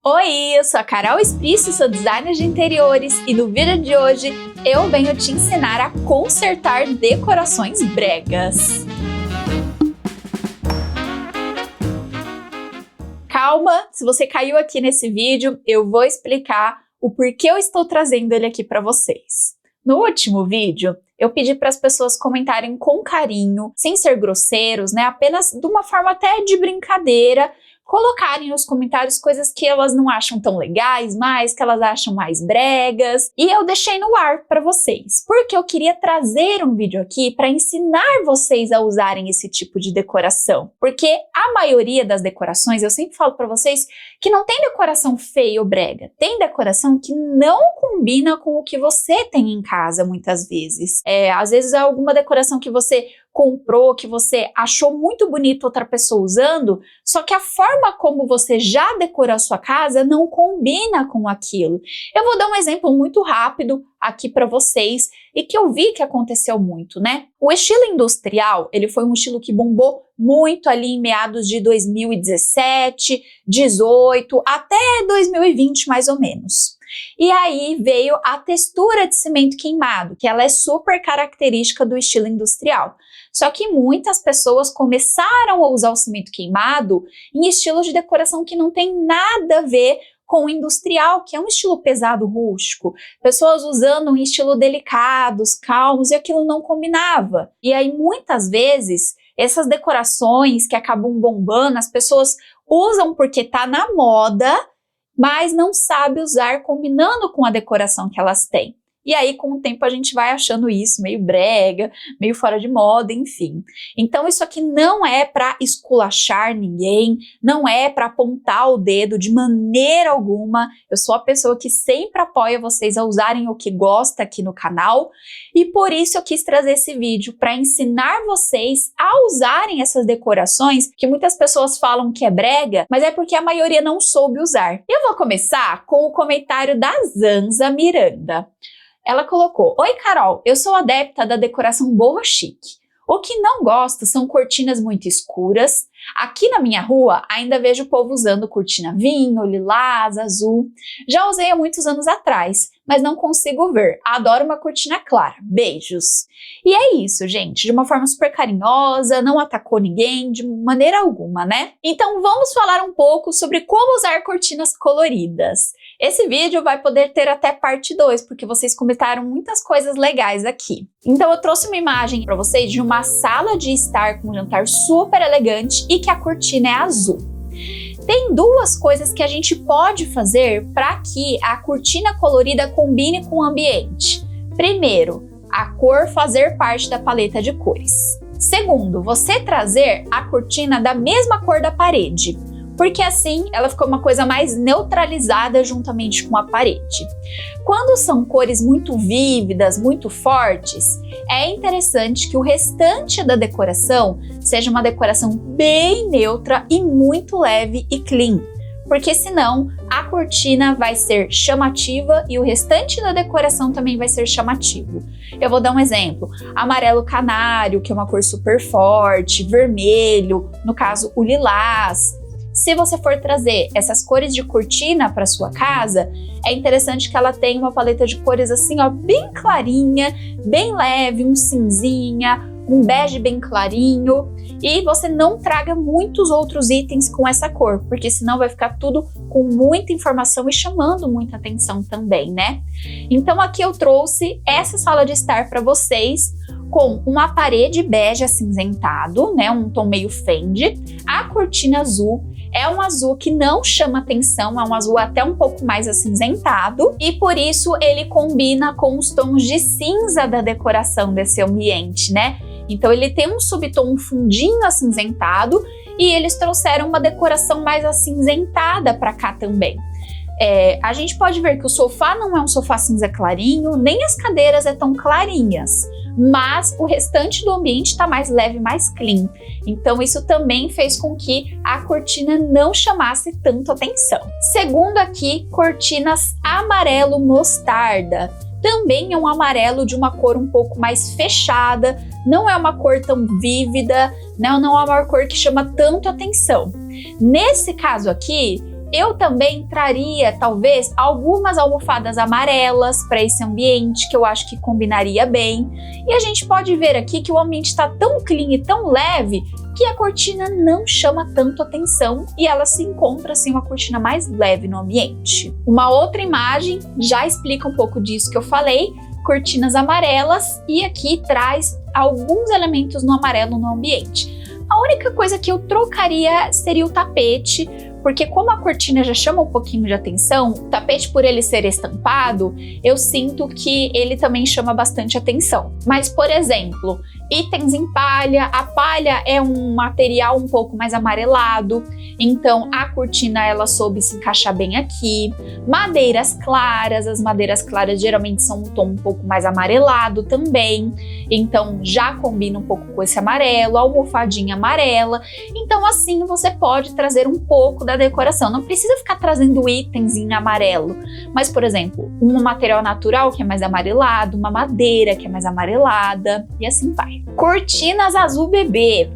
Oi, eu sou a Carol Esprício, sou designer de interiores e no vídeo de hoje eu venho te ensinar a consertar decorações bregas. Calma, se você caiu aqui nesse vídeo, eu vou explicar o porquê eu estou trazendo ele aqui para vocês. No último vídeo, eu pedi para as pessoas comentarem com carinho, sem ser grosseiros, né? Apenas de uma forma até de brincadeira, colocarem nos comentários coisas que elas não acham tão legais mais, que elas acham mais bregas. E eu deixei no ar para vocês, porque eu queria trazer um vídeo aqui para ensinar vocês a usarem esse tipo de decoração. Porque a maioria das decorações, eu sempre falo para vocês que não tem decoração feia ou brega. Tem decoração que não combina com o que você tem em casa, muitas vezes. Às vezes é alguma decoração que você comprou, que você achou muito bonito outra pessoa usando, só que a forma como você já decorou a sua casa não combina com aquilo. Eu vou dar um exemplo muito rápido aqui para vocês e que eu vi que aconteceu muito, né? O estilo industrial, ele foi um estilo que bombou muito ali em meados de 2017, 18 até 2020 mais ou menos. E aí veio a textura de cimento queimado, que ela é super característica do estilo industrial. Só que muitas pessoas começaram a usar o cimento queimado em estilos de decoração que não tem nada a ver com o industrial, que é um estilo pesado, rústico. Pessoas usando um estilo delicados, calmos, e aquilo não combinava. E aí muitas vezes essas decorações que acabam bombando, as pessoas usam porque tá na moda, mas não sabe usar combinando com a decoração que elas têm. E aí, com o tempo, a gente vai achando isso meio brega, meio fora de moda, enfim. Então, isso aqui não é para esculachar ninguém, não é para apontar o dedo de maneira alguma. Eu sou a pessoa que sempre apoia vocês a usarem o que gosta aqui no canal. E por isso eu quis trazer esse vídeo para ensinar vocês a usarem essas decorações que muitas pessoas falam que é brega, mas é porque a maioria não soube usar. Eu vou começar com o comentário da Zanza Miranda. Ela colocou: "Oi Carol, eu sou adepta da decoração boho chique. O que não gosto são cortinas muito escuras. Aqui na minha rua ainda vejo o povo usando cortina vinho, lilás, azul. Já usei há muitos anos atrás, mas não consigo ver. Adoro uma cortina clara. Beijos." E é isso, gente, de uma forma super carinhosa, não atacou ninguém de maneira alguma, né? Então vamos falar um pouco sobre como usar cortinas coloridas. Esse vídeo vai poder ter até parte 2, porque vocês comentaram muitas coisas legais aqui. Então eu trouxe uma imagem para vocês de uma sala de estar com um jantar super elegante e que a cortina é azul. Tem duas coisas que a gente pode fazer para que a cortina colorida combine com o ambiente. Primeiro, a cor fazer parte da paleta de cores. Segundo, você trazer a cortina da mesma cor da parede, porque assim ela ficou uma coisa mais neutralizada juntamente com a parede. Quando são cores muito vívidas, muito fortes, é interessante que o restante da decoração seja uma decoração bem neutra e muito leve e clean, porque senão a cortina vai ser chamativa e o restante da decoração também vai ser chamativo. Eu vou dar um exemplo: amarelo canário, que é uma cor super forte, vermelho, no caso o lilás. Se você for trazer essas cores de cortina para sua casa, é interessante que ela tenha uma paleta de cores assim, ó, bem clarinha, bem leve, um cinzinha, um bege bem clarinho, e você não traga muitos outros itens com essa cor, porque senão vai ficar tudo com muita informação e chamando muita atenção também, né? Então aqui eu trouxe essa sala de estar para vocês, com uma parede bege acinzentado, né, um tom meio Fendi, a cortina azul. É um azul que não chama atenção, é um azul até um pouco mais acinzentado e por isso ele combina com os tons de cinza da decoração desse ambiente, né? Então ele tem um subtom, um fundinho acinzentado e eles trouxeram uma decoração mais acinzentada para cá também. A gente pode ver que o sofá não é um sofá cinza clarinho, nem as cadeiras é tão clarinhas, mas o restante do ambiente está mais leve, mais clean. Então isso também fez com que a cortina não chamasse tanto atenção. Segundo aqui, cortinas amarelo mostarda. Também é um amarelo de uma cor um pouco mais fechada, não é uma cor tão vívida, não é uma cor que chama tanto atenção. Nesse caso aqui, Eu também traria, talvez, algumas almofadas amarelas para esse ambiente, que eu acho que combinaria bem. E a gente pode ver aqui que o ambiente está tão clean e tão leve que a cortina não chama tanto atenção e ela se encontra assim uma cortina mais leve no ambiente. Uma outra imagem já explica um pouco disso que eu falei, cortinas amarelas, e aqui traz alguns elementos no amarelo no ambiente. A única coisa que eu trocaria seria o tapete, porque como a cortina já chama um pouquinho de atenção, o tapete, por ele ser estampado, eu sinto que ele também chama bastante atenção. Mas, por exemplo, itens em palha, a palha é um material um pouco mais amarelado, então a cortina ela soube se encaixar bem aqui. Madeiras claras, as madeiras claras geralmente são um tom um pouco mais amarelado também, então já combina um pouco com esse amarelo, a almofadinha amarela. Então assim você pode trazer um pouco da decoração, não precisa ficar trazendo itens em amarelo, mas por exemplo, um material natural que é mais amarelado, uma madeira que é mais amarelada e assim vai. Cortinas azul bebê.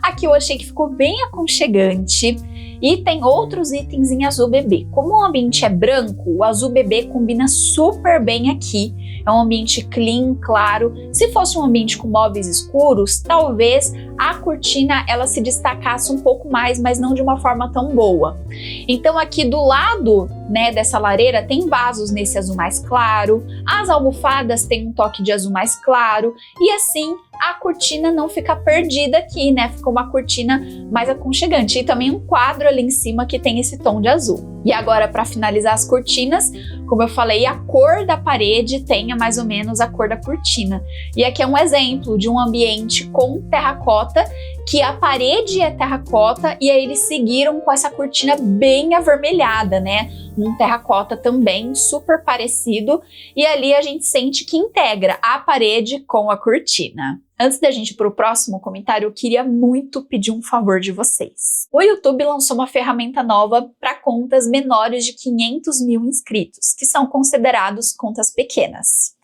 Aqui eu achei que ficou bem aconchegante e tem outros itens em azul bebê. Como o ambiente é branco, o azul bebê combina super bem aqui. É um ambiente clean, claro. Se fosse um ambiente com móveis escuros, talvez a cortina ela se destacasse um pouco mais, mas não de uma forma tão boa. Então aqui do lado, né, dessa lareira tem vasos nesse azul mais claro, as almofadas têm um toque de azul mais claro e assim a cortina não fica perdida aqui, né? Fica uma cortina mais aconchegante. E também um quadro ali em cima que tem esse tom de azul. E agora, para finalizar as cortinas, como eu falei, a cor da parede tenha mais ou menos a cor da cortina. E aqui é um exemplo de um ambiente com terracota, que a parede é terracota e aí eles seguiram com essa cortina bem avermelhada, né? Um terracota também super parecido, e ali a gente sente que integra a parede com a cortina. Antes da gente ir para o próximo comentário, eu queria muito pedir um favor de vocês. O YouTube lançou uma ferramenta nova para contas menores de 500 mil inscritos, que são considerados contas pequenas.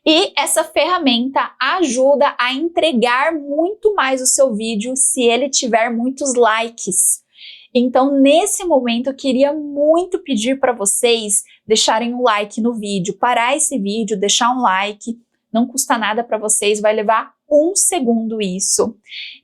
E essa ferramenta ajuda a entregar muito mais o seu vídeo se ele tiver muitos likes. Então, nesse momento, eu queria muito pedir para vocês deixarem um like no vídeo, parar esse vídeo, deixar um like, não custa nada para vocês, vai levar 1 segundo isso.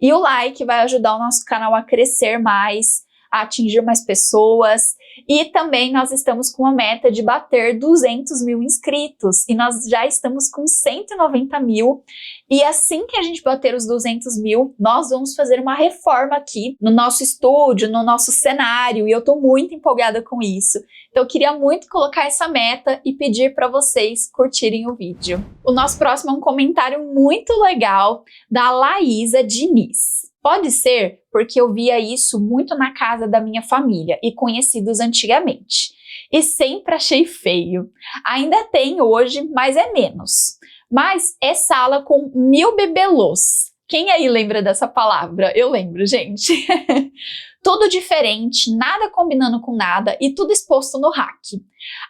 E o like vai ajudar o nosso canal a crescer mais, a atingir mais pessoas. E também nós estamos com a meta de bater 200 mil inscritos e nós já estamos com 190 mil. E assim que a gente bater os 200 mil, nós vamos fazer uma reforma aqui no nosso estúdio, no nosso cenário, e eu tô muito empolgada com isso. Então eu queria muito colocar essa meta e pedir para vocês curtirem o vídeo. O nosso próximo é um comentário muito legal da Laísa Diniz. Pode ser porque eu via isso muito na casa da minha família e conhecidos antigamente. E sempre achei feio. Ainda tem hoje, mas é menos. Mas é sala com 1000 bibelôs. Quem aí lembra dessa palavra? Eu lembro, gente. Tudo diferente, nada combinando com nada e tudo exposto no rack.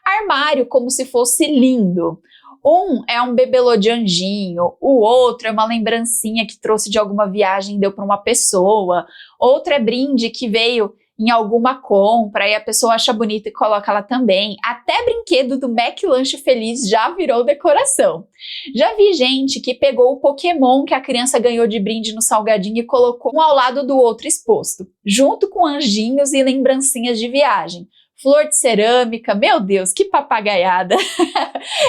Armário como se fosse lindo. Um é um bibelô de anjinho, o outro é uma lembrancinha que trouxe de alguma viagem e deu para uma pessoa, outro é brinde que veio em alguma compra e a pessoa acha bonita e coloca lá também. Até brinquedo do McLanche Feliz já virou decoração. Já vi gente que pegou o Pokémon que a criança ganhou de brinde no salgadinho e colocou um ao lado do outro exposto, junto com anjinhos e lembrancinhas de viagem. Flor de cerâmica, meu Deus, que papagaiada.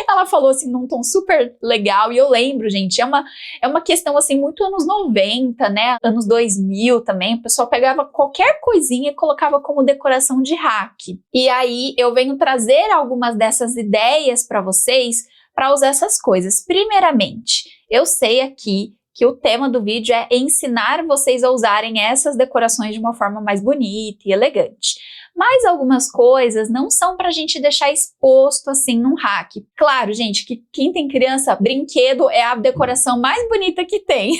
Ela falou assim num tom super legal e eu lembro, gente, é uma questão assim muito anos 90, né, anos 2000 também, o pessoal pegava qualquer coisinha e colocava como decoração de rack. E aí eu venho trazer algumas dessas ideias para vocês para usar essas coisas. Primeiramente, eu sei aqui que o tema do vídeo é ensinar vocês a usarem essas decorações de uma forma mais bonita e elegante. Mas algumas coisas não são pra gente deixar exposto assim num rack. Claro, gente, que quem tem criança, brinquedo é a decoração mais bonita que tem.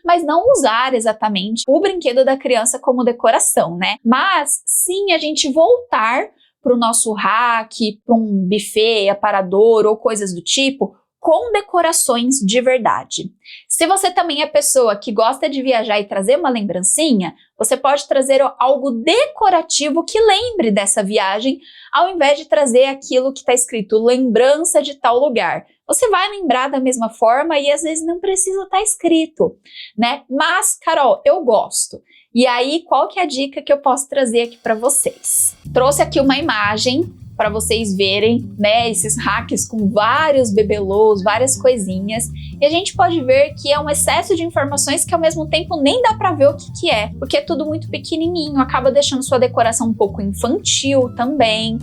Mas não usar exatamente o brinquedo da criança como decoração, né? Mas sim a gente voltar pro nosso rack, para um buffet, aparador ou coisas do tipo, com decorações de verdade. Se você também é pessoa que gosta de viajar e trazer uma lembrancinha, você pode trazer algo decorativo que lembre dessa viagem, ao invés de trazer aquilo que está escrito lembrança de tal lugar. Você vai lembrar da mesma forma e às vezes não precisa estar escrito, né? Mas, Carol, eu gosto. E aí, qual que é a dica que eu posso trazer aqui para vocês? Trouxe aqui uma imagem para vocês verem, né, esses hacks com vários bibelôs, várias coisinhas, e a gente pode ver que é um excesso de informações que ao mesmo tempo nem dá para ver o que é, porque é tudo muito pequenininho, acaba deixando sua decoração um pouco infantil também.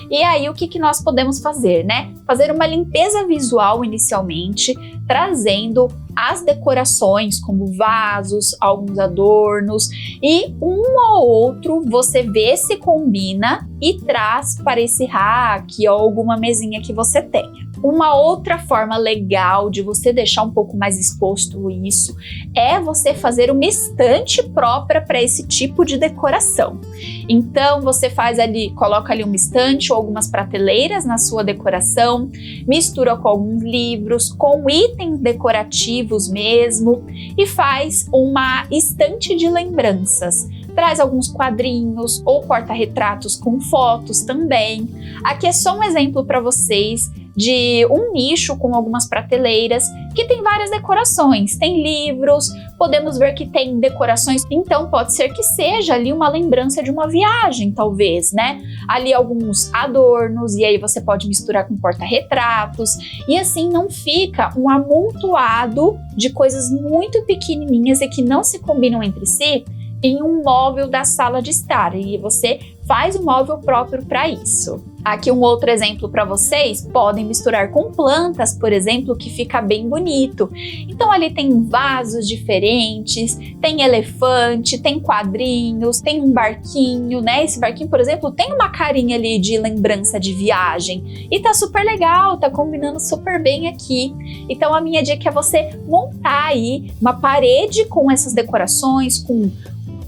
E aí, o que nós podemos fazer, né? Fazer uma limpeza visual inicialmente, trazendo as decorações, como vasos, alguns adornos, e um ou outro você vê se combina e traz para esse rack ou alguma mesinha que você tenha. Uma outra forma legal de você deixar um pouco mais exposto isso é você fazer uma estante própria para esse tipo de decoração. Então você faz ali, coloca ali uma estante ou algumas prateleiras na sua decoração, mistura com alguns livros, com itens decorativos mesmo e faz uma estante de lembranças. Traz alguns quadrinhos ou porta-retratos com fotos também. Aqui é só um exemplo para vocês de um nicho com algumas prateleiras que tem várias decorações, tem livros, podemos ver que tem decorações, então pode ser que seja ali uma lembrança de uma viagem, talvez, né? Ali alguns adornos, e aí você pode misturar com porta-retratos, e assim não fica um amontoado de coisas muito pequenininhas e que não se combinam entre si em um móvel da sala de estar, e você faz um móvel próprio para isso. Aqui um outro exemplo para vocês, podem misturar com plantas, por exemplo, que fica bem bonito. Então ali tem vasos diferentes, tem elefante, tem quadrinhos, tem um barquinho, né? Esse barquinho, por exemplo, tem uma carinha ali de lembrança de viagem e tá super legal, tá combinando super bem aqui. Então a minha dica é você montar aí uma parede com essas decorações, com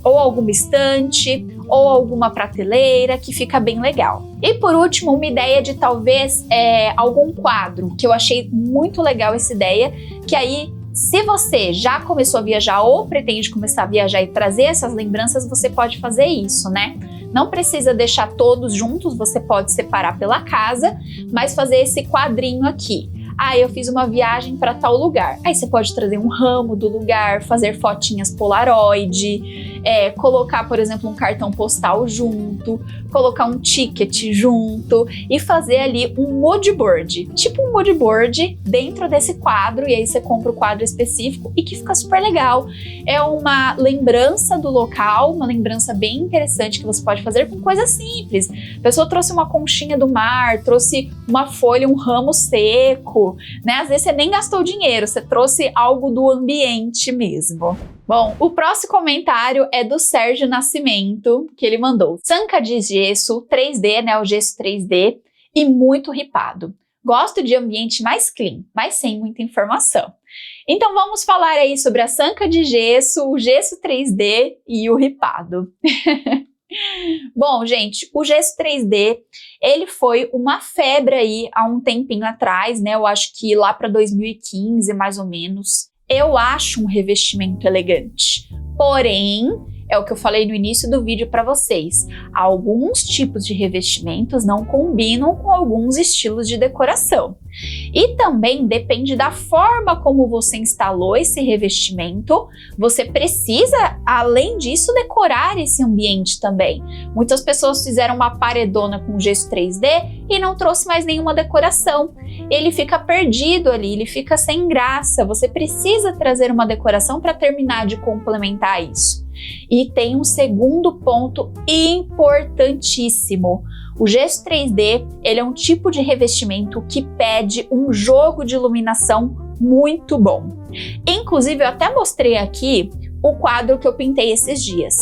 ou alguma estante, ou alguma prateleira, que fica bem legal. E por último, uma ideia de talvez algum quadro, que eu achei muito legal essa ideia, que aí, se você já começou a viajar ou pretende começar a viajar e trazer essas lembranças, você pode fazer isso, né? Não precisa deixar todos juntos, você pode separar pela casa, mas fazer esse quadrinho aqui. Ah, eu fiz uma viagem para tal lugar. Aí você pode trazer um ramo do lugar, fazer fotinhas Polaroid, colocar, por exemplo, um cartão postal junto, colocar um ticket junto e fazer ali um mood board. Tipo um mood board dentro desse quadro, e aí você compra o quadro específico e que fica super legal. É uma lembrança do local, uma lembrança bem interessante que você pode fazer com coisas simples. A pessoa trouxe uma conchinha do mar, trouxe uma folha, um ramo seco, né? Às vezes você nem gastou dinheiro, você trouxe algo do ambiente mesmo. Bom, o próximo comentário é do Sérgio Nascimento, que ele mandou: Sanca de gesso 3D, né? O gesso 3D e muito ripado. Gosto de ambiente mais clean, mas sem muita informação. Então vamos falar aí sobre a sanca de gesso, o gesso 3D e o ripado. Bom, gente, o gesso 3D, ele foi uma febre aí há um tempinho atrás, né? Eu acho que lá para 2015, mais ou menos. Eu acho um revestimento elegante. Porém, é o que eu falei no início do vídeo para vocês. Alguns tipos de revestimentos não combinam com alguns estilos de decoração. E também depende da forma como você instalou esse revestimento. Você precisa, além disso, decorar esse ambiente também. Muitas pessoas fizeram uma paredona com gesso 3D e não trouxe mais nenhuma decoração. Ele fica perdido ali, ele fica sem graça. Você precisa trazer uma decoração para terminar de complementar isso. E tem um segundo ponto importantíssimo. O gesso 3D, ele é um tipo de revestimento que pede um jogo de iluminação muito bom. Inclusive, eu até mostrei aqui o quadro que eu pintei esses dias.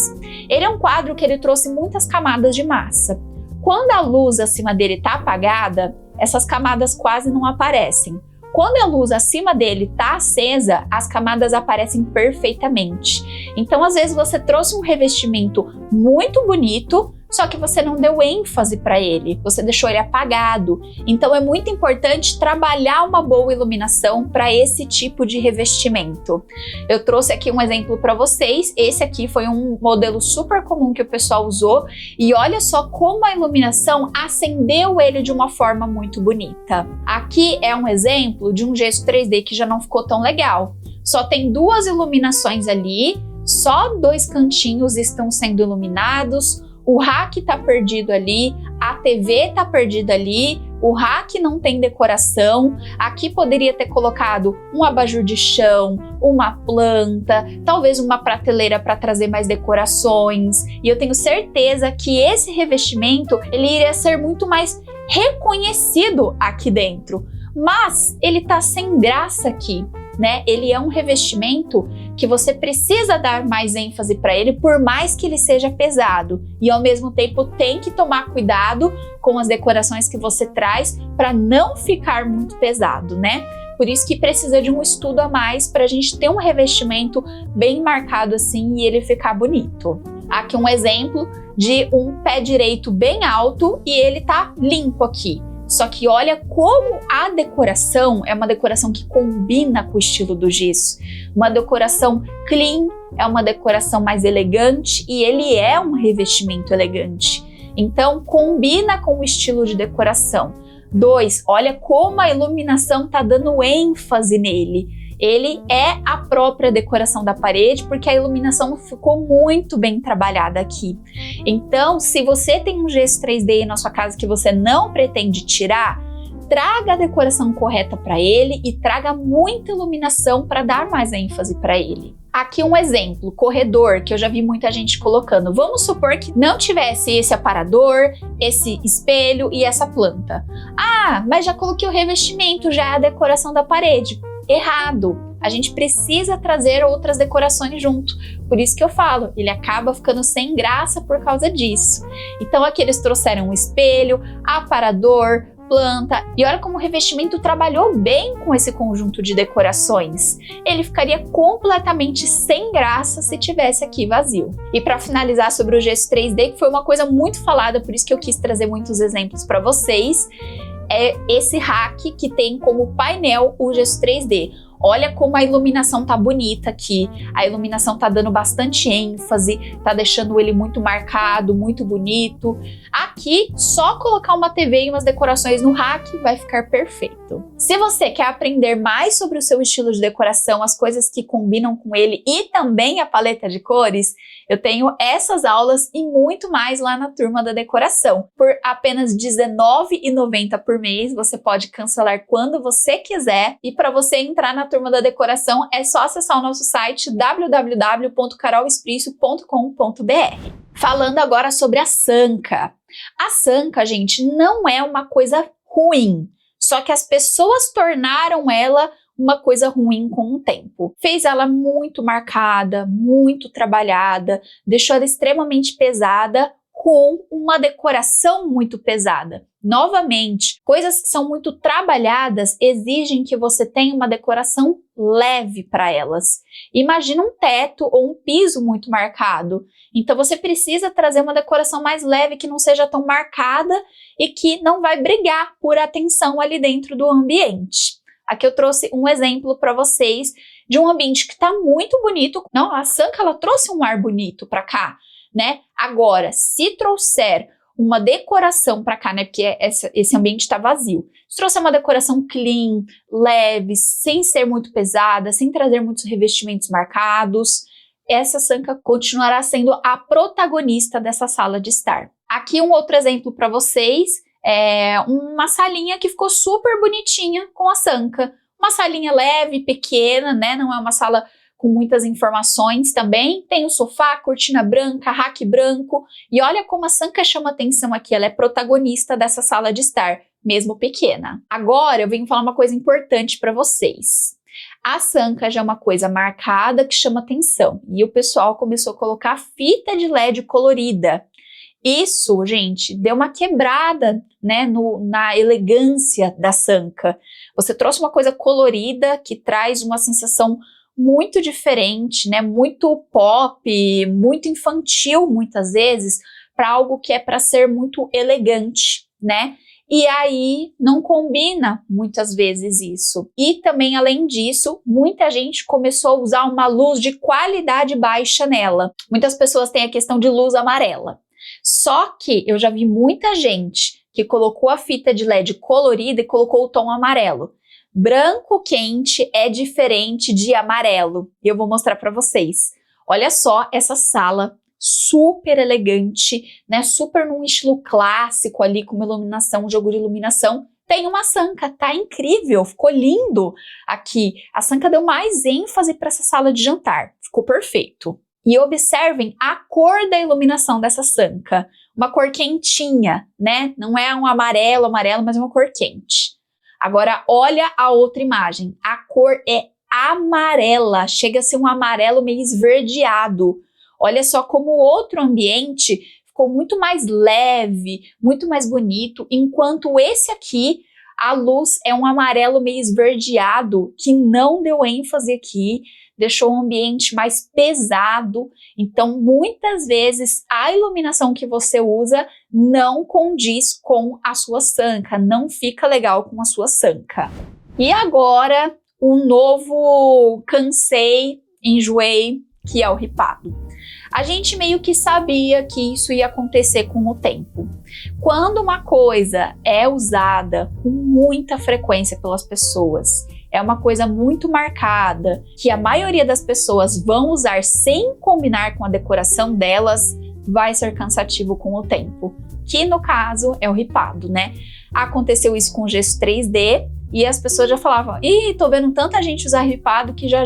Ele é um quadro que ele trouxe muitas camadas de massa. Quando a luz acima dele está apagada, essas camadas quase não aparecem. Quando a luz acima dele está acesa, as camadas aparecem perfeitamente. Então, às vezes, você trouxe um revestimento muito bonito, só que você não deu ênfase para ele, você deixou ele apagado. Então é muito importante trabalhar uma boa iluminação para esse tipo de revestimento. Eu trouxe aqui um exemplo para vocês, esse aqui foi um modelo super comum que o pessoal usou, e olha só como a iluminação acendeu ele de uma forma muito bonita. Aqui é um exemplo de um gesso 3D que já não ficou tão legal. Só tem duas iluminações ali, só dois cantinhos estão sendo iluminados, o rack tá perdido ali, a TV tá perdida ali, o rack não tem decoração, aqui poderia ter colocado um abajur de chão, uma planta, talvez uma prateleira para trazer mais decorações, e eu tenho certeza que esse revestimento ele iria ser muito mais reconhecido aqui dentro, mas ele tá sem graça aqui. Né? Ele é um revestimento que você precisa dar mais ênfase para ele, por mais que ele seja pesado. E ao mesmo tempo tem que tomar cuidado com as decorações que você traz para não ficar muito pesado, né? Por isso que precisa de um estudo a mais para a gente ter um revestimento bem marcado assim e ele ficar bonito. Aqui um exemplo de um pé direito bem alto e ele tá limpo aqui. Só que olha como a decoração é uma decoração que combina com o estilo do gesso. Uma decoração clean, é uma decoração mais elegante e ele é um revestimento elegante. Então combina com o estilo de decoração. 2, olha como a iluminação está dando ênfase nele. Ele é a própria decoração da parede, porque a iluminação ficou muito bem trabalhada aqui. Então, se você tem um gesso 3D na sua casa que você não pretende tirar, traga a decoração correta para ele e traga muita iluminação para dar mais ênfase para ele. Aqui um exemplo, corredor, que eu já vi muita gente colocando. Vamos supor que não tivesse esse aparador, esse espelho e essa planta. Ah, mas já coloquei o revestimento, já é a decoração da parede. Errado. A gente precisa trazer outras decorações junto. Por isso que eu falo, ele acaba ficando sem graça por causa disso. Então aqui eles trouxeram um espelho, aparador, planta, e olha como o revestimento trabalhou bem com esse conjunto de decorações. Ele ficaria completamente sem graça se tivesse aqui vazio. E para finalizar sobre o gesso 3D, que foi uma coisa muito falada, por isso que eu quis trazer muitos exemplos para vocês, é esse rack que tem como painel o gesso 3D. Olha como a iluminação tá bonita aqui, a iluminação tá dando bastante ênfase, tá deixando ele muito marcado, muito bonito. Aqui, só colocar uma TV e umas decorações no rack vai ficar perfeito. Se você quer aprender mais sobre o seu estilo de decoração, as coisas que combinam com ele e também a paleta de cores, eu tenho essas aulas e muito mais lá na Turma da Decoração. Por apenas R$19,90 por mês, você pode cancelar quando você quiser. E para você entrar na Turma da Decoração, é só acessar o nosso site www.carolespricio.com.br. Falando agora sobre a Sanca. A Sanca, gente, não é uma coisa ruim, só que as pessoas tornaram ela uma coisa ruim com o tempo. Fez ela muito marcada, muito trabalhada, deixou ela extremamente pesada com uma decoração muito pesada. Novamente, coisas que são muito trabalhadas exigem que você tenha uma decoração leve para elas. Imagina um teto ou um piso muito marcado. Então você precisa trazer uma decoração mais leve, que não seja tão marcada e que não vai brigar por atenção ali dentro do ambiente. Aqui eu trouxe um exemplo para vocês de um ambiente que está muito bonito. Não, a Sanca ela trouxe um ar bonito para cá, né? Agora, se trouxer uma decoração para cá, né? Porque esse ambiente está vazio. Se trouxer uma decoração clean, leve, sem ser muito pesada, sem trazer muitos revestimentos marcados, essa Sanca continuará sendo a protagonista dessa sala de estar. Aqui um outro exemplo para vocês. É uma salinha que ficou super bonitinha com a Sanca. Uma salinha leve, pequena, né? Não é uma sala com muitas informações também. Tem o sofá, cortina branca, rack branco. E olha como a Sanca chama atenção aqui. Ela é protagonista dessa sala de estar, mesmo pequena. Agora eu venho falar uma coisa importante para vocês. A Sanca já é uma coisa marcada que chama atenção. E o pessoal começou a colocar fita de LED colorida. Isso, gente, deu uma quebrada, né, na elegância da Sanca. Você trouxe uma coisa colorida que traz uma sensação muito diferente, né, muito pop, muito infantil muitas vezes, para algo que é para ser muito elegante, né? E aí não combina muitas vezes isso. E também, além disso, muita gente começou a usar uma luz de qualidade baixa nela. Muitas pessoas têm a questão de luz amarela. Só que eu já vi muita gente que colocou a fita de LED colorida e colocou o tom amarelo. Branco quente é diferente de amarelo. E eu vou mostrar para vocês. Olha só essa sala super elegante, né? Super num estilo clássico ali, com uma iluminação, um jogo de iluminação. Tem uma Sanka, tá incrível, ficou lindo aqui. A Sanka deu mais ênfase para essa sala de jantar, ficou perfeito. E observem a cor da iluminação dessa Sanka, uma cor quentinha, né? Não é um amarelo, mas é uma cor quente. Agora olha a outra imagem, a cor é amarela, chega a ser um amarelo meio esverdeado. Olha só como o outro ambiente ficou muito mais leve, muito mais bonito, enquanto esse aqui, a luz é um amarelo meio esverdeado, que não deu ênfase aqui, deixou o ambiente mais pesado. Então, muitas vezes, a iluminação que você usa não condiz com a sua Sanka, não fica legal com a sua Sanka. E agora, um novo cansei, enjoei, que é o ripado. A gente meio que sabia que isso ia acontecer com o tempo. Quando uma coisa é usada com muita frequência pelas pessoas, é uma coisa muito marcada, que a maioria das pessoas vão usar sem combinar com a decoração delas, vai ser cansativo com o tempo. Que no caso é o ripado, né? Aconteceu isso com o gesso 3D, e as pessoas já falavam, ih, tô vendo tanta gente usar ripado que já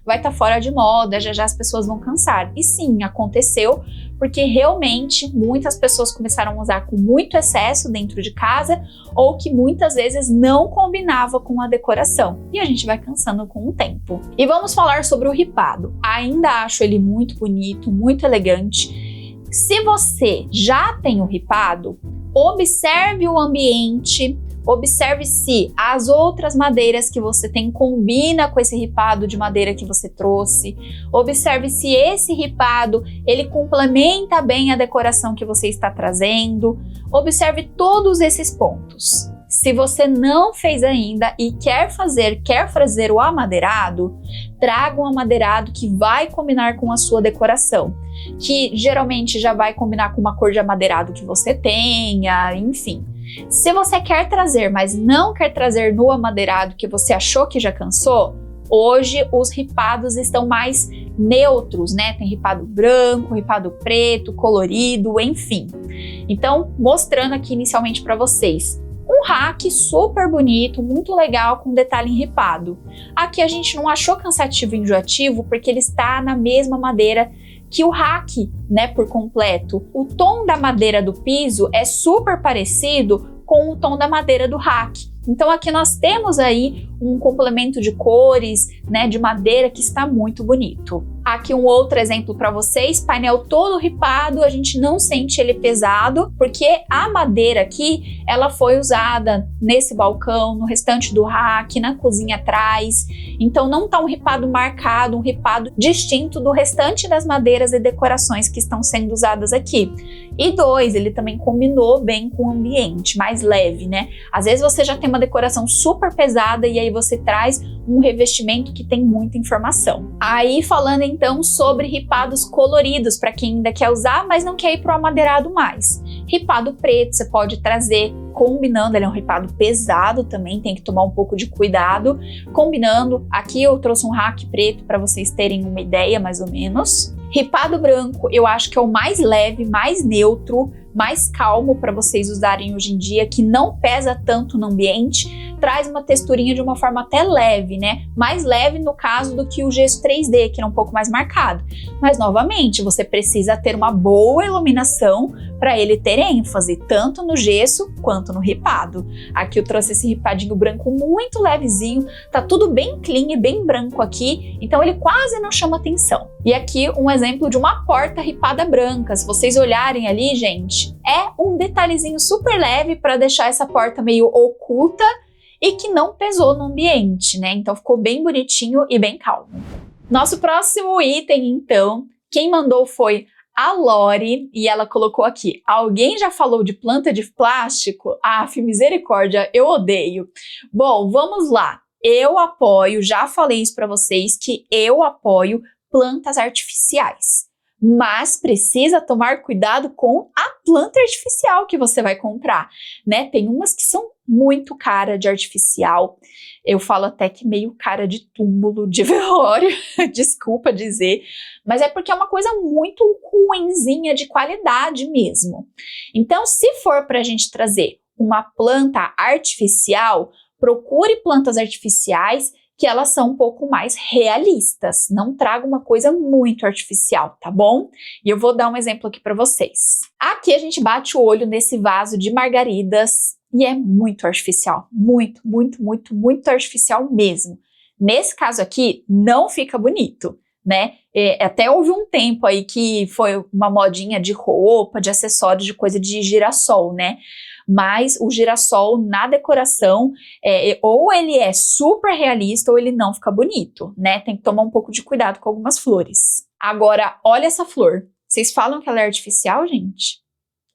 vai estar fora de moda, já as pessoas vão cansar. E sim, aconteceu, porque realmente muitas pessoas começaram a usar com muito excesso dentro de casa, ou que muitas vezes não combinava com a decoração. E a gente vai cansando com o tempo. E vamos falar sobre o ripado. Ainda acho ele muito bonito, muito elegante. Se você já tem o ripado, observe o ambiente, observe se as outras madeiras que você tem combina com esse ripado de madeira que você trouxe. Observe se esse ripado ele complementa bem a decoração que você está trazendo. Observe todos esses pontos. Se você não fez ainda e quer fazer o amadeirado, traga um amadeirado que vai combinar com a sua decoração, que geralmente já vai combinar com uma cor de amadeirado que você tenha, enfim. Se você quer trazer, mas não quer trazer no amadeirado que você achou que já cansou, hoje os ripados estão mais neutros, né? Tem ripado branco, ripado preto, colorido, enfim. Então, mostrando aqui inicialmente para vocês, um rack super bonito, muito legal, com detalhe em ripado. Aqui a gente não achou cansativo e enjoativo porque ele está na mesma madeira que o rack, né, por completo. O tom da madeira do piso é super parecido com o tom da madeira do rack. Então aqui nós temos aí um complemento de cores, né, de madeira que está muito bonito. Aqui um outro exemplo para vocês, painel todo ripado, a gente não sente ele pesado, porque a madeira aqui, ela foi usada nesse balcão, no restante do rack, na cozinha atrás, então não tá um ripado marcado, um ripado distinto do restante das madeiras e decorações que estão sendo usadas aqui. E dois, ele também combinou bem com o ambiente, mais leve, né? Às vezes você já tem uma decoração super pesada e aí você traz um revestimento que tem muita informação. Aí falando então sobre ripados coloridos, para quem ainda quer usar, mas não quer ir para o amadeirado mais. Ripado preto você pode trazer combinando, ele é um ripado pesado também, tem que tomar um pouco de cuidado. Combinando, aqui eu trouxe um rack preto para vocês terem uma ideia mais ou menos. Ripado branco eu acho que é o mais leve, mais neutro, mais calmo para vocês usarem hoje em dia, que não pesa tanto no ambiente, traz uma texturinha de uma forma até leve, né? Mais leve no caso do que o gesso 3D, que é um pouco mais marcado. Mas novamente, você precisa ter uma boa iluminação para ele ter ênfase, tanto no gesso quanto no ripado. Aqui eu trouxe esse ripadinho branco muito levezinho, tá tudo bem clean e bem branco aqui, então ele quase não chama atenção. E aqui um exemplo de uma porta ripada branca, se vocês olharem ali, gente, é um detalhezinho super leve para deixar essa porta meio oculta e que não pesou no ambiente, né? Então ficou bem bonitinho e bem calmo. Nosso próximo item, então, quem mandou foi A Lori, e ela colocou aqui, alguém já falou de planta de plástico? Misericórdia, eu odeio. Bom, vamos lá. Eu apoio, já falei isso para vocês, que eu apoio plantas artificiais. Mas precisa tomar cuidado com a planta artificial que você vai comprar, né? Tem umas que são muito cara de artificial. Eu falo até que meio cara de túmulo, de velório, desculpa dizer, mas é porque é uma coisa muito ruinzinha de qualidade mesmo. Então, se for para a gente trazer uma planta artificial, procure plantas artificiais que elas são um pouco mais realistas. Não traga uma coisa muito artificial, tá bom? E eu vou dar um exemplo aqui para vocês. Aqui a gente bate o olho nesse vaso de margaridas e é muito artificial. Muito, muito, muito, muito artificial mesmo. Nesse caso aqui, não fica bonito, né? Até houve um tempo aí que foi uma modinha de roupa, de acessórios, de coisa de girassol, né? Mas o girassol na decoração, ou ele é super realista ou ele não fica bonito, né? Tem que tomar um pouco de cuidado com algumas flores. Agora, olha essa flor. Vocês falam que ela é artificial, gente?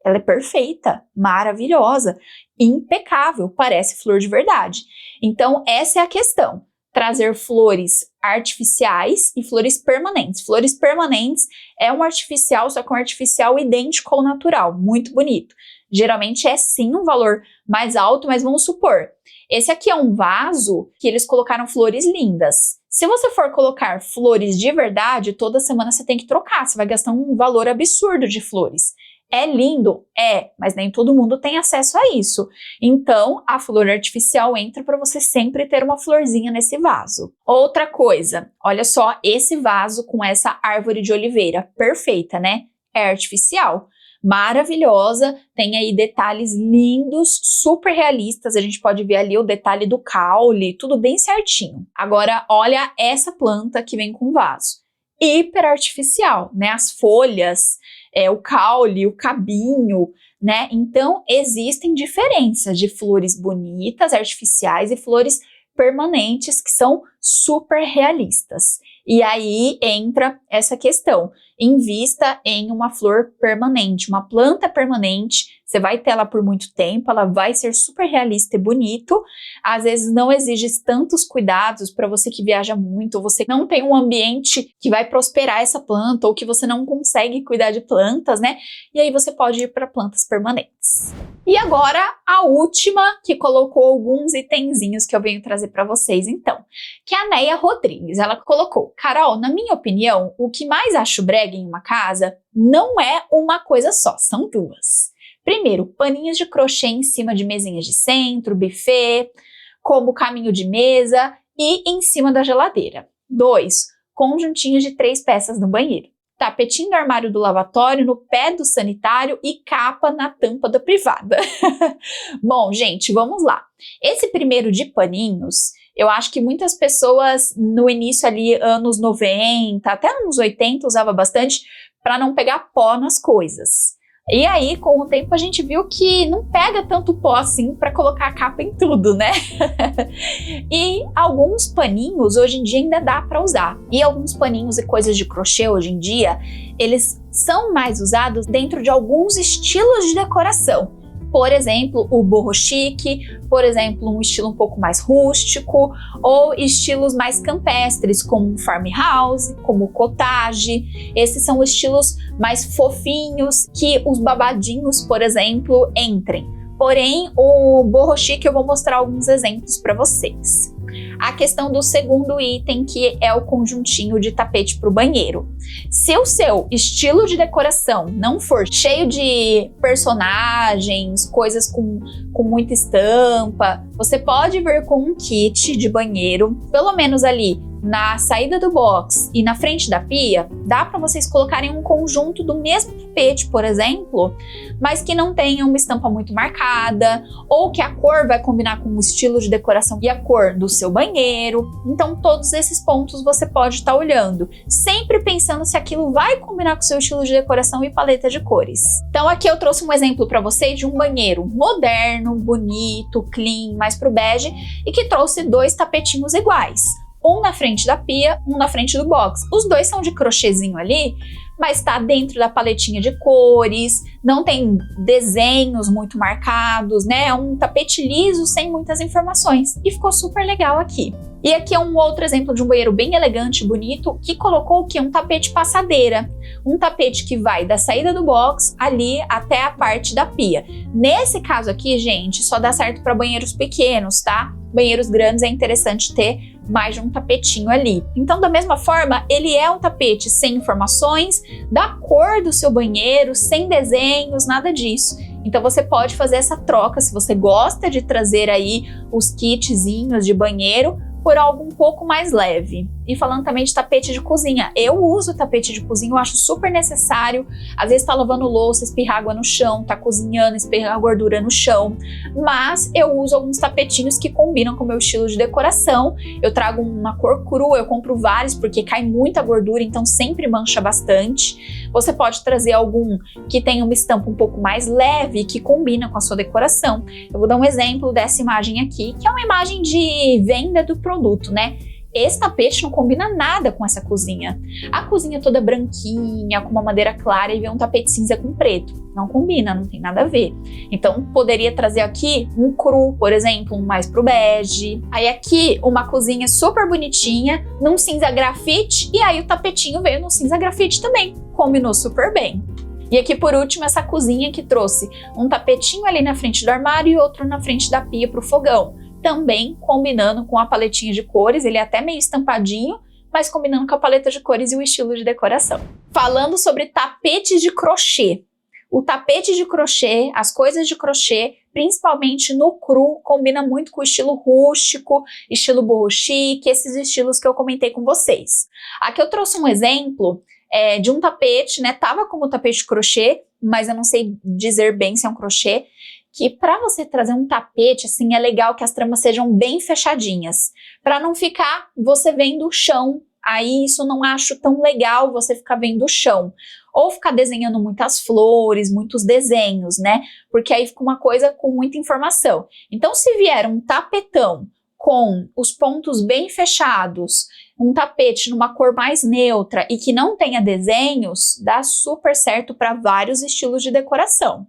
Ela é perfeita, maravilhosa, impecável, parece flor de verdade. Então, essa é a questão. Trazer flores artificiais e flores permanentes. Flores permanentes é um artificial, só que um artificial idêntico ao natural, muito bonito. Geralmente é sim um valor mais alto, mas vamos supor, esse aqui é um vaso que eles colocaram flores lindas. Se você for colocar flores de verdade, toda semana você tem que trocar, você vai gastar um valor absurdo de flores. É lindo? É, mas nem todo mundo tem acesso a isso. Então, a flor artificial entra para você sempre ter uma florzinha nesse vaso. Outra coisa, olha só esse vaso com essa árvore de oliveira, perfeita, né? É artificial. Maravilhosa, tem aí detalhes lindos, super realistas, a gente pode ver ali o detalhe do caule, tudo bem certinho. Agora, olha essa planta que vem com vaso, hiper artificial, né? As folhas, o caule, o cabinho, né? Então, existem diferenças de flores bonitas, artificiais e flores permanentes que são super realistas. E aí entra essa questão, invista em uma flor permanente, uma planta permanente, você vai ter ela por muito tempo, ela vai ser super realista e bonito, às vezes não exige tantos cuidados para você que viaja muito, ou você não tem um ambiente que vai prosperar essa planta, ou que você não consegue cuidar de plantas, né? E aí você pode ir para plantas permanentes. E agora, a última, que colocou alguns itenzinhos que eu venho trazer para vocês, então, que é a Neia Rodrigues. Ela colocou, Carol, na minha opinião, o que mais acho brega em uma casa não é uma coisa só, são duas. Primeiro, paninhos de crochê em cima de mesinhas de centro, buffet, como caminho de mesa e em cima da geladeira. 2, conjuntinhos de 3 peças no banheiro. Tapetinho do armário do lavatório, no pé do sanitário e capa na tampa da privada. Bom, gente, vamos lá. Esse primeiro de paninhos, eu acho que muitas pessoas no início ali, anos 90, até anos 80, usava bastante para não pegar pó nas coisas. E aí, com o tempo, a gente viu que não pega tanto pó assim para colocar a capa em tudo, né? E alguns paninhos hoje em dia ainda dá para usar. E alguns paninhos e coisas de crochê hoje em dia, eles são mais usados dentro de alguns estilos de decoração. Por exemplo, o boho chique, por exemplo, um estilo um pouco mais rústico, ou estilos mais campestres, como farmhouse, como cottage. Esses são estilos mais fofinhos, que os babadinhos, por exemplo, entrem. Porém, o boho chique eu vou mostrar alguns exemplos para vocês. A questão do segundo item, que é o conjuntinho de tapete para o banheiro. Se o seu estilo de decoração não for cheio de personagens, coisas com muita estampa, você pode vir com um kit de banheiro, pelo menos ali na saída do box e na frente da pia, dá para vocês colocarem um conjunto do mesmo tapete, por exemplo, mas que não tenha uma estampa muito marcada, ou que a cor vai combinar com o estilo de decoração e a cor do seu banheiro. Então, todos esses pontos você pode estar olhando, sempre pensando se aquilo vai combinar com o seu estilo de decoração e paleta de cores. Então, aqui eu trouxe um exemplo para vocês de um banheiro moderno, bonito, clean, mais pro bege, e que trouxe 2 tapetinhos iguais. um na frente da pia, um na frente do box. Os dois são de crochêzinho ali, mas tá dentro da paletinha de cores, não tem desenhos muito marcados, né? É um tapete liso, sem muitas informações. E ficou super legal aqui. E aqui é um outro exemplo de um banheiro bem elegante, bonito, que colocou o quê? Um tapete passadeira. Um tapete que vai da saída do box ali até a parte da pia. Nesse caso aqui, gente, só dá certo para banheiros pequenos, tá? Banheiros grandes é interessante ter mais de um tapetinho ali. Então, da mesma forma, ele é um tapete sem informações, da cor do seu banheiro, sem desenhos, nada disso. Então, você pode fazer essa troca se você gosta de trazer aí os kitzinhos de banheiro por algo um pouco mais leve. E falando também de tapete de cozinha, eu uso tapete de cozinha, eu acho super necessário. Às vezes tá lavando louça, espirra água no chão, tá cozinhando, espirra gordura no chão. Mas eu uso alguns tapetinhos que combinam com o meu estilo de decoração. Eu trago uma cor crua, eu compro vários porque cai muita gordura, então sempre mancha bastante. Você pode trazer algum que tenha uma estampa um pouco mais leve, que combina com a sua decoração. Eu vou dar um exemplo dessa imagem aqui, que é uma imagem de venda do produto, né? Esse tapete não combina nada com essa cozinha. A cozinha toda branquinha, com uma madeira clara, e vem um tapete cinza com preto. Não combina, não tem nada a ver. Então, poderia trazer aqui um cru, por exemplo, um mais pro bege. Aí aqui, uma cozinha super bonitinha, num cinza grafite, e aí o tapetinho veio no cinza grafite também. Combinou super bem. E aqui, por último, essa cozinha que trouxe um tapetinho ali na frente do armário e outro na frente da pia pro fogão. Também combinando com a paletinha de cores, ele é até meio estampadinho, mas combinando com a paleta de cores e o estilo de decoração. Falando sobre tapetes de crochê. O tapete de crochê, as coisas de crochê, principalmente no cru, combina muito com o estilo rústico, estilo boho chique, esses estilos que eu comentei com vocês. Aqui eu trouxe um exemplo de um tapete, né? Tava como tapete de crochê, mas eu não sei dizer bem se é um crochê, que para você trazer um tapete, assim, é legal que as tramas sejam bem fechadinhas, para não ficar você vendo o chão. Aí isso não acho tão legal, você ficar vendo o chão. Ou ficar desenhando muitas flores, muitos desenhos, né? Porque aí fica uma coisa com muita informação. Então, se vier um tapetão com os pontos bem fechados, um tapete numa cor mais neutra e que não tenha desenhos, dá super certo para vários estilos de decoração.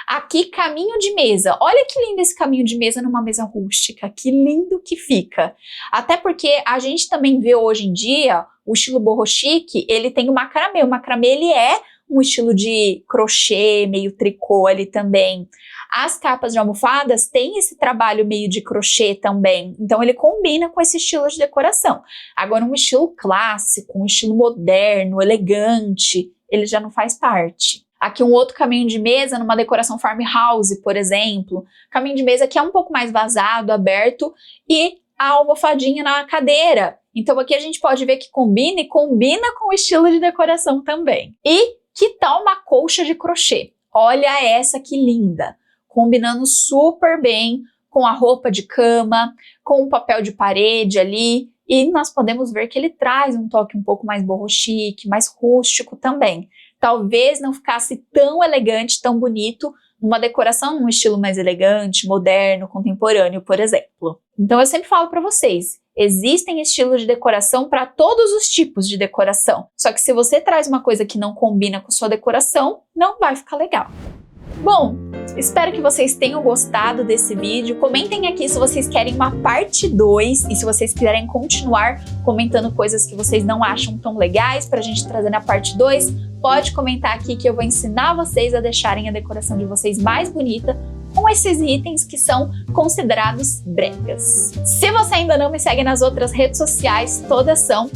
Aqui, caminho de mesa. Olha que lindo esse caminho de mesa numa mesa rústica. Que lindo que fica. Até porque a gente também vê hoje em dia o estilo boho chique, ele tem o macramê. O macramê, ele é um estilo de crochê, meio tricô ali também. As capas de almofadas têm esse trabalho meio de crochê também. Então, ele combina com esse estilo de decoração. Agora, um estilo clássico, um estilo moderno, elegante, ele já não faz parte. Aqui um outro caminho de mesa numa decoração farmhouse, por exemplo. Caminho de mesa que é um pouco mais vazado, aberto, e a almofadinha na cadeira. Então aqui a gente pode ver que combina e combina com o estilo de decoração também. E que tal uma colcha de crochê? Olha essa que linda! Combinando super bem com a roupa de cama, com o papel de parede ali. E nós podemos ver que ele traz um toque um pouco mais boho chique, mais rústico também. Talvez não ficasse tão elegante, tão bonito, numa decoração num estilo mais elegante, moderno, contemporâneo, por exemplo. Então eu sempre falo para vocês, existem estilos de decoração para todos os tipos de decoração. Só que se você traz uma coisa que não combina com sua decoração, não vai ficar legal. Bom, espero que vocês tenham gostado desse vídeo. Comentem aqui se vocês querem uma parte 2 e se vocês quiserem continuar comentando coisas que vocês não acham tão legais pra gente trazer na parte 2, pode comentar aqui que eu vou ensinar vocês a deixarem a decoração de vocês mais bonita com esses itens que são considerados bregas. Se você ainda não me segue nas outras redes sociais, todas são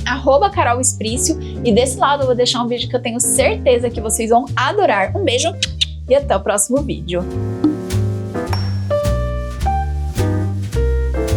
@carolesprício, e desse lado eu vou deixar um vídeo que eu tenho certeza que vocês vão adorar. Um beijo! E até o próximo vídeo.